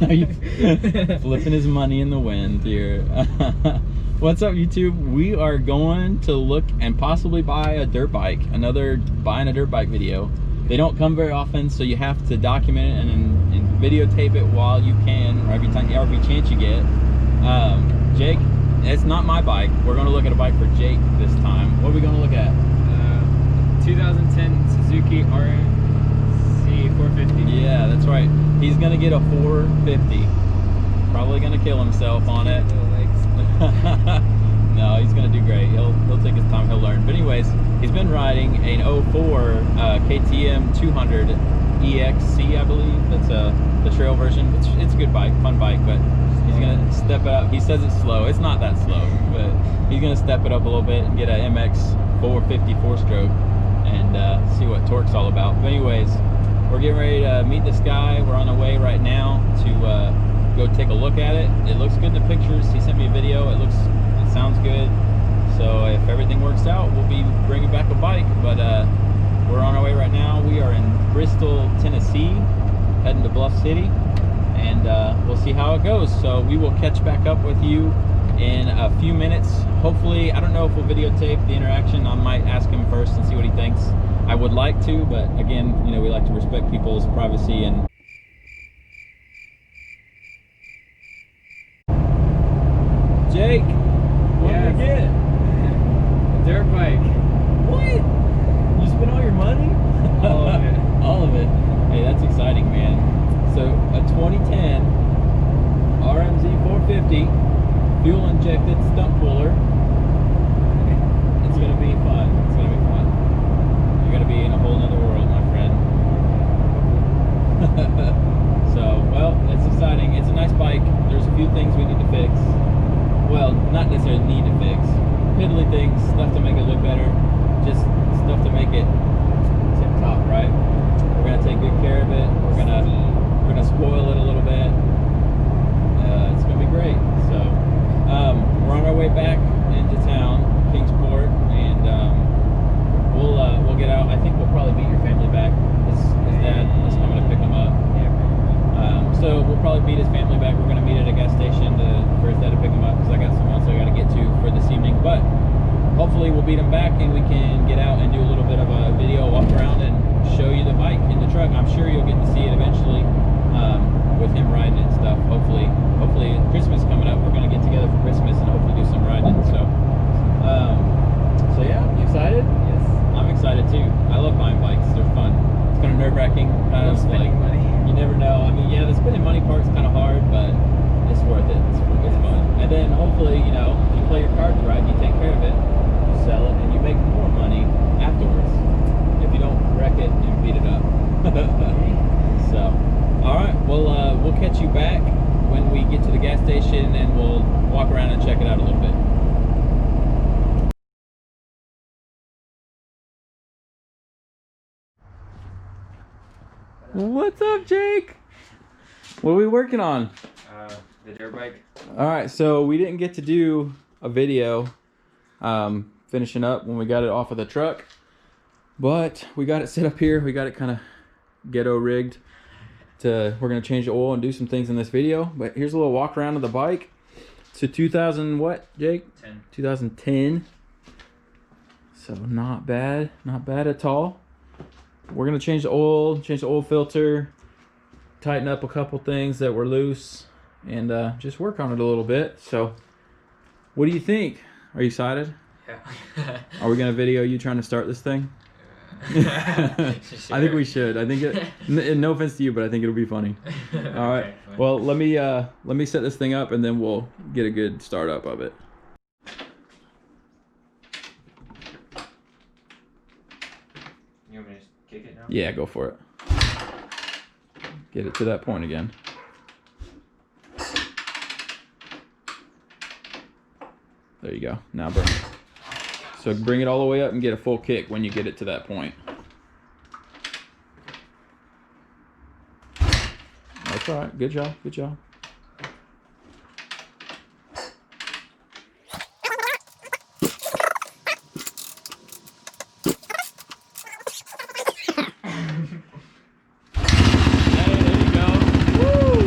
Flipping his money in the wind here. What's up, YouTube? We are going to look and possibly buy a dirt bike. Another buying a dirt bike video. They don't come very often, so you have to document it and videotape it while you can, or every chance you get. Jake, it's not my bike. We're going to look at a bike for Jake this time. What are we going to look at? 2010 Suzuki Rmz 450. Yeah, that's right. He's going to get a 450. Probably going to kill himself on it. No, he's going to do great. He'll take his time. He'll learn. But anyways, he's been riding an 04 KTM 200 EXC, I believe. That's the trail version. It's a good bike, fun bike, but he's going to step it up. He says it's slow. It's not that slow, but he's going to step it up a little bit and get a MX 450 4-stroke and see what torque's all about. But anyways, we're getting ready to meet this guy. We're on the way right now to go take a look at it. It looks good in the pictures. He sent me a video. It sounds good. So if everything works out, we'll be bringing back a bike. But we're on our way right now. We are in Bristol, Tennessee, heading to Bluff City, and we'll see how it goes. So we will catch back up with you in a few minutes. Hopefully, I don't know if we'll videotape the interaction. I might ask him first and see what he thinks. I would like to, but again, you know, we like to respect people's privacy. And Jake, what did you get? A dirt bike. What? You spent all your money? All of it. All of it. Hey, that's exciting, man. So a 2010 RMZ 450 fuel injected stunt puller. It's gonna be fun. It's gonna be fun. You're gonna be in a whole nother world, my friend. So, well, it's exciting. It's a nice bike. There's a few things we need to fix. Well, not necessarily need to fix. Piddly things, stuff to make it look better. Just stuff to make it tip top, right? We're gonna take good care of it. We're gonna spoil it a little bit. It's gonna be great. So we're on our way back into town, Kingsport, and we'll get out. I think we'll probably meet your family back. His dad is coming to pick him up. So we'll probably meet his family back. We're gonna meet at a gas station for his dad to pick him up, because I got someone else I gotta get to for this evening. But hopefully we'll beat him back and we can get out and do a little bit of a video, walk around and show you the bike in the truck. I'm sure you'll get to see it eventually with him riding it and stuff. Hopefully Christmas coming up, we're gonna get together for Christmas and hopefully do some riding. So yeah, you excited? Yes. I'm excited too. I love buying bikes. They're fun. It's kind of nerve-wracking. Kind of spending money. You never know. I mean, yeah, the spending money part's kind of hard, but it's worth it. It's fun. And then hopefully, you know, if you play your cards right, you take care of it, you sell it, and you make more money afterwards if you don't wreck it and beat it up. So, all right, we'll catch you back when we get to the gas station, and we'll walk around and check it out a little bit. What's up, Jake? What are we working on? The dirt bike. All right, so we didn't get to do a video finishing up when we got it off of the truck, but we got it set up here. We got it kind of ghetto rigged. We're gonna change the oil and do some things in this video. But here's a little walk around of the bike. It's a 2000 what, Jake? 2010. So not bad at all. We're gonna change the oil filter, tighten up a couple things that were loose, and just work on it a little bit. So what do you think? Are you excited? Yeah. Are we gonna video you trying to start this thing? Sure. I think we should. I think no offense to you, but I think it'll be funny. All right. Okay, well, let me set this thing up, and then we'll get a good start up of it. You want me to just kick it now? Yeah, go for it. Get it to that point again. There you go. Now bring it. So bring it all the way up and get a full kick when you get it to that point. That's all right. Good job. Good job. Hey, there you go. Woo!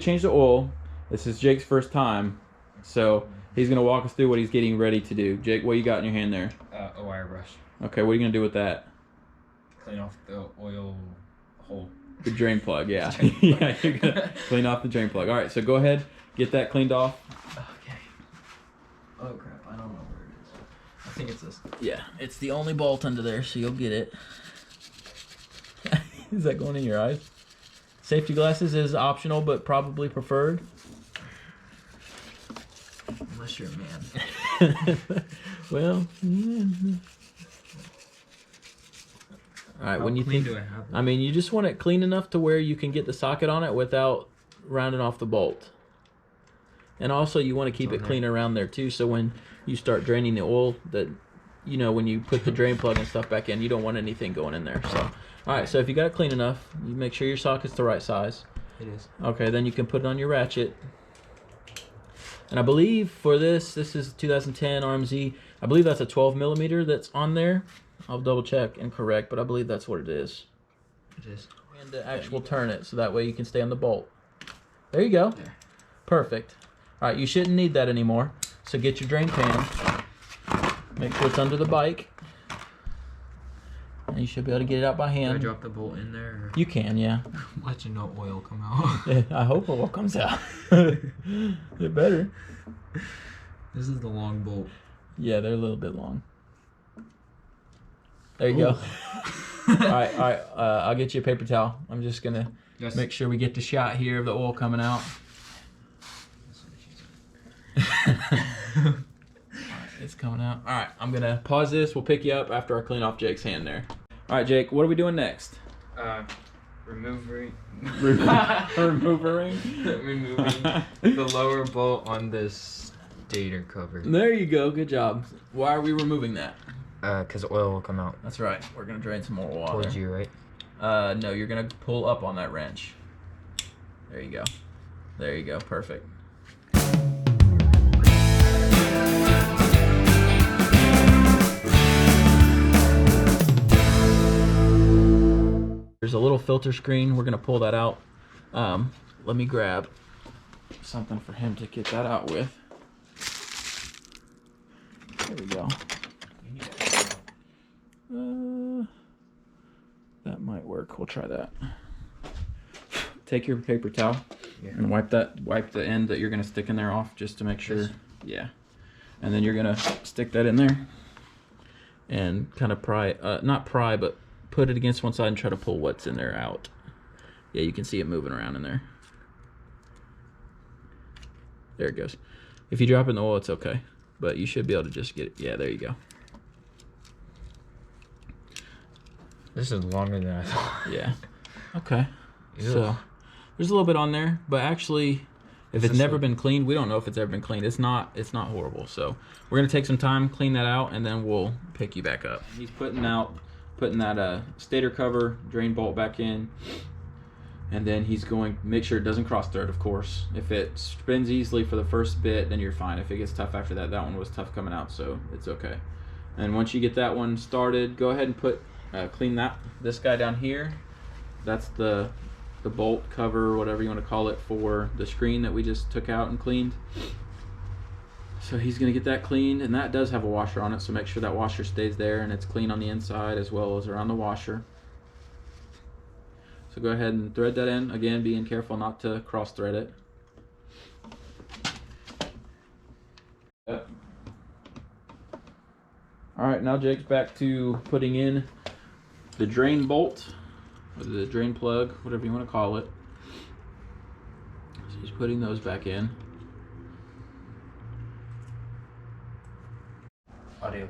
change the oil. This is Jake's first time, so he's gonna walk us through what he's getting ready to do. Jake, what you got in your hand there? A wire brush. Okay, what are you gonna do with that? Clean off the oil hole. The drain plug, yeah. Yeah, you're gonna clean off the drain plug. All right, so go ahead, get that cleaned off. Okay. Oh crap, I don't know where it is. I think it's this. Yeah, it's the only bolt under there, so you'll get it. Is that going in your eyes? Safety glasses is optional, but probably preferred. Unless you're a man. Well, yeah. All right, when you think, I mean, you just want it clean enough to where you can get the socket on it without rounding off the bolt. And also, you want to keep it clean around there too, so when you start draining the oil, that you know, when you put the drain plug and stuff back in, you don't want anything going in there. So, all right, so if you got it clean enough, you make sure your socket's the right size. It is. Okay, then you can put it on your ratchet. And I believe for this is 2010 RMZ. I believe that's a 12 millimeter that's on there. I'll double check and correct, but I believe that's what it is. It is. And to actual turn it, so that way you can stay on the bolt. There you go. There. Perfect. All right, you shouldn't need that anymore. So get your drain pan. Make sure it's under the bike. And you should be able to get it out by Do I hand. drop the bolt in there? Or? You can, yeah. Let you know oil come out. I hope oil comes out. It better. This is the long bolt. Yeah, they're a little bit long. There you go. All right. I'll get you a paper towel. I'm just gonna make sure we get the shot here of the oil coming out. It's coming out. All right, I'm gonna pause this. We'll pick you up after I clean off Jake's hand there. All right, Jake, what are we doing next? Removing Removing the lower bolt on this stator cover. There you go. Good job. Why are we removing that? Because oil will come out. That's right. We're gonna drain some more oil out Towards there. you, right? No, you're gonna pull up on that wrench. There you go. There you go. Perfect. There's a little filter screen. We're gonna pull that out. Let me grab something for him to get that out with. There we go. That might work. We'll try that. Take your paper towel and wipe the end that you're gonna stick in there off, just to make sure. Yeah. And then you're gonna stick that in there and kind of pry, not pry, but put it against one side and try to pull what's in there out. Yeah, you can see it moving around in there. There it goes. If you drop it in the oil, it's okay, but you should be able to just get it. Yeah, there you go. This is longer than I thought. Yeah. Okay. Ew. So there's a little bit on there, but actually, if it's never been cleaned, we don't know if it's ever been cleaned. It's not horrible. So we're gonna take some time, clean that out, and then we'll pick you back up. He's putting that stator cover drain bolt back in, and then he's going to make sure it doesn't cross thread, of course. If it spins easily for the first bit, then you're fine. If it gets tough after that, that one was tough coming out, so it's okay. And once you get that one started, go ahead and clean this guy down here. That's the bolt cover, whatever you want to call it, for the screen that we just took out and cleaned. So he's gonna get that cleaned, and that does have a washer on it, so make sure that washer stays there and it's clean on the inside as well as around the washer. So go ahead and thread that in, again being careful not to cross thread it. Yep. Alright, now Jake's back to putting in the drain bolt, or the drain plug, whatever you want to call it. So he's putting those back in. Adios.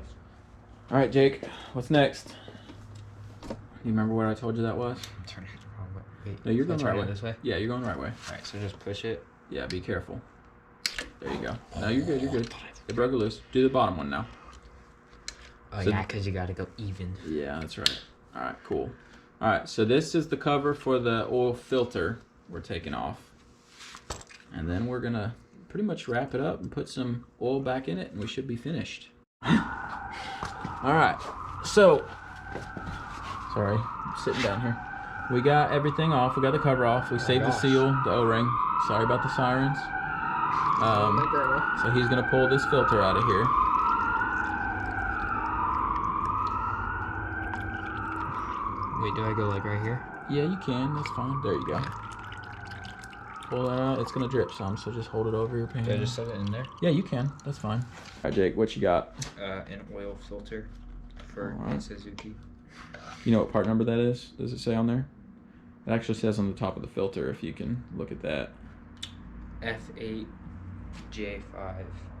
All right, Jake, what's next? You remember what I told you that was? I'm turning it the wrong way. Wait, No, you're going the right way. this way? Yeah, you're going the right way. Alright, so just push it. Yeah, be careful. There you go. No, you're good, you're good. It broke it loose. Do the bottom one now. Oh So- yeah, because you gotta go even. Yeah, that's right. All right, cool. All right, so this is the cover for the oil filter we're taking off. And then we're gonna pretty much wrap it up and put some oil back in it, and we should be finished. All right, so, sorry, I'm sitting down here. We got everything off, we got the cover off, we saved the seal, the O-ring. Sorry about the sirens. My grandma. So he's gonna pull this filter out of here. Wait, do I go like right here? Yeah, you can. That's fine. There you go. Pull that out. It's gonna drip some, so just hold it over your pan. Do I just set it in there? Yeah, you can. That's fine. All right, Jake, what you got? An oil filter for Alright. a Suzuki. You know what part number that is? Does it say on there? It actually says on the top of the filter, if you can look at that. F8J5.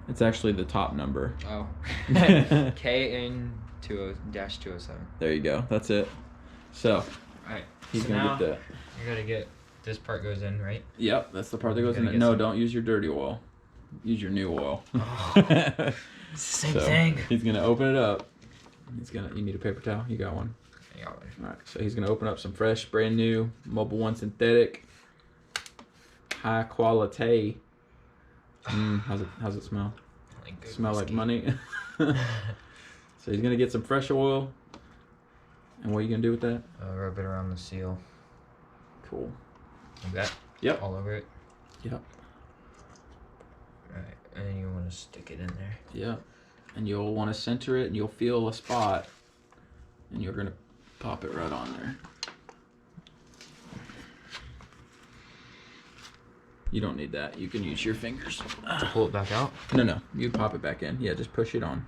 It's actually the top number. Oh. KN20-207. There you go. That's it. So, Alright. he's So gonna now get that. you gotta get this part goes in, right? Yep, that's the part that goes You in gotta it. get No, some- don't use your dirty oil. Use your new oil. Oh. It's the same thing. He's gonna open it up. You need a paper towel? You got one. I got one. Alright, so he's gonna open up some fresh, brand new Mobil 1 synthetic. High quality. How's it smell? Like good Smell like whiskey. money. So he's gonna get some fresh oil. And what are you gonna do with that? Rub it around the seal. Cool. Like that? Yep. All over it? Yep. Alright, and then you want to stick it in there. Yep. And you'll want to center it and you'll feel a spot. And you're gonna pop it right on there. You don't need that. You can use your fingers. To pull it back out? No. You pop it back in. Yeah, just push it on.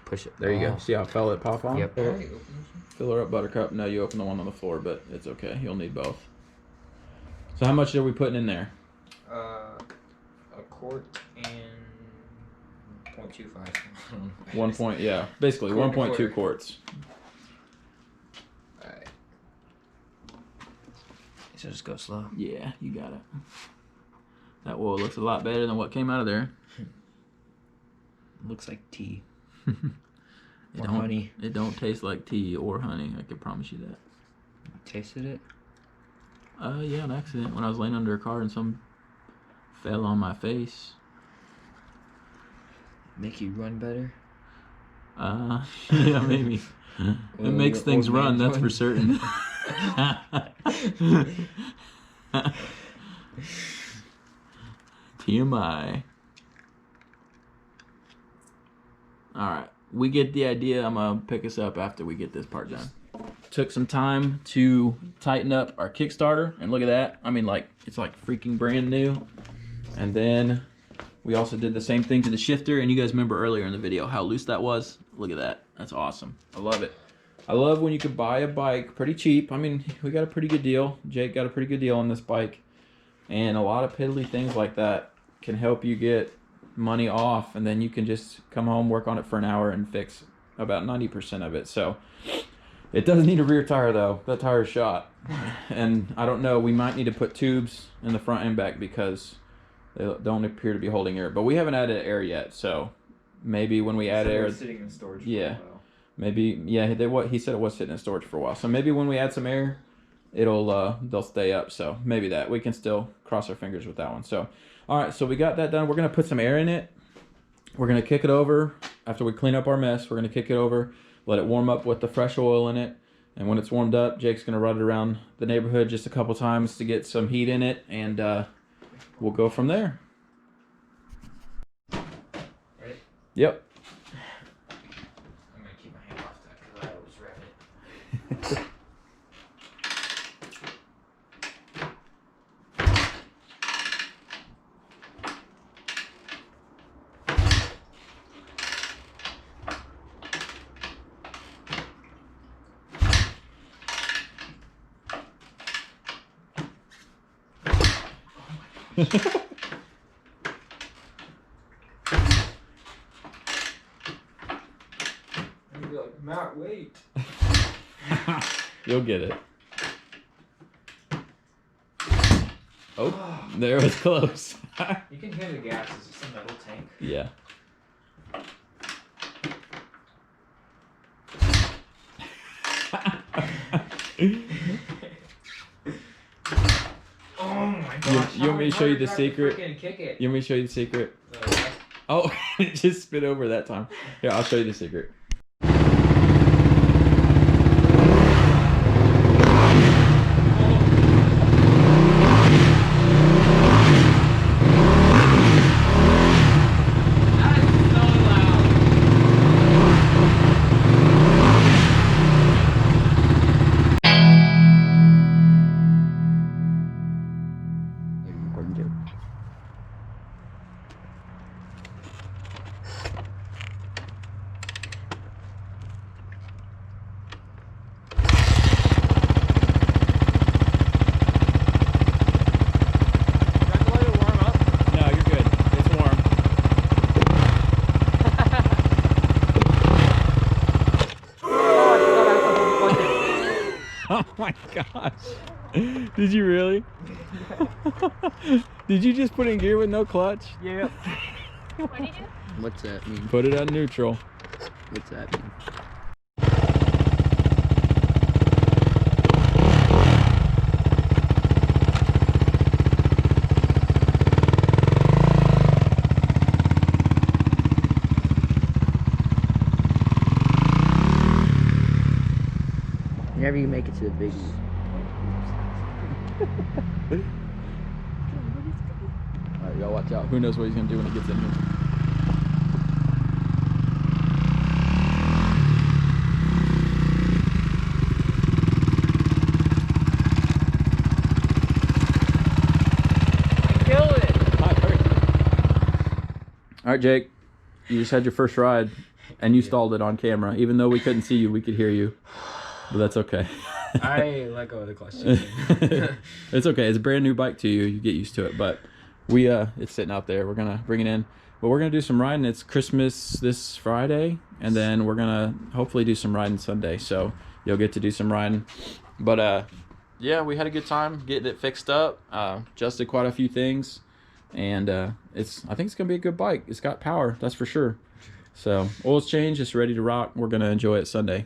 Push it. There you go. See how it fell it pop on? Yep. Fill her up, Buttercup. No, you open the one on the floor, but it's okay. You'll need both. So how much are we putting in there? A quart and 0.25. 1 point, yeah. Basically, Quart and a 1.2 quarter. quarts. Alright. So just go slow. Yeah, you got it. That oil looks a lot better than what came out of there. Looks like tea. It Or don't, honey. It don't taste like tea or honey. I can promise you that. Tasted it? Yeah, an accident when I was laying under a car and some fell on my face. Make you run better? Yeah, maybe. It makes things run, that's for certain. TMI. Alright, we get the idea. I'm gonna pick us up after we get this part done. Took some time to tighten up our Kickstarter, and look at that. I mean, like, it's like freaking brand new. And then we also did the same thing to the shifter, and you guys remember earlier in the video how loose that was? Look at that. That's awesome. I love it. I love when you could buy a bike pretty cheap. I mean, we got a pretty good deal. Jake got a pretty good deal on this bike. And a lot of piddly things like that can help you get money off, and then you can just come home, work on it for an hour, and fix about 90% of it. So it does need a rear tire though. That tire is shot. And I don't know, we might need to put tubes in the front and back because they don't appear to be holding air. But we haven't added air yet, so maybe when we add So air, it's sitting in storage for yeah. a while. maybe, yeah, he said it was sitting in storage for a while. So maybe when we add some air, they'll stay up. So maybe that we can still cross our fingers with that one. So all right, so we got that done. We're gonna put some air in it. We're gonna kick it over after we clean up our mess. We're gonna kick it over, let it warm up with the fresh oil in it, and when it's warmed up, Jake's gonna run it around the neighborhood just a couple times to get some heat in it, and we'll go from there. Ready? Yep. I'm gonna keep my hand off that because I always rev it. You'd be like, Matt, wait. You'll get it. Oh, there it was close. You can hear the gas. Is it a metal tank? Yeah. Oh my gosh. You want me to show you the secret? Kick it. You want me to show you the secret? Oh, it just spit over that time. Here, I'll show you the secret. my gosh. Did you really? Did you just put in gear with no clutch? Yep. What do you do? What's that mean? Put it on neutral. What's that mean? Whenever you make it to the biggie. Alright, y'all watch out. Who knows what he's gonna do when he gets in here. Kill it! Alright, Jake. You just had your first ride and you stalled it on camera. Even though we couldn't see you, we could hear you. But that's okay. I let go of the clutch. It's okay. It's a brand new bike to you. You get used to it. But it's sitting out there. We're gonna bring it in. But we're gonna do some riding. It's Christmas this Friday, and then we're gonna hopefully do some riding Sunday. So you'll get to do some riding. But yeah, we had a good time getting it fixed up. Adjusted quite a few things, and I think it's gonna be a good bike. It's got power, that's for sure. So oil's changed. It's ready to rock. We're gonna enjoy it Sunday.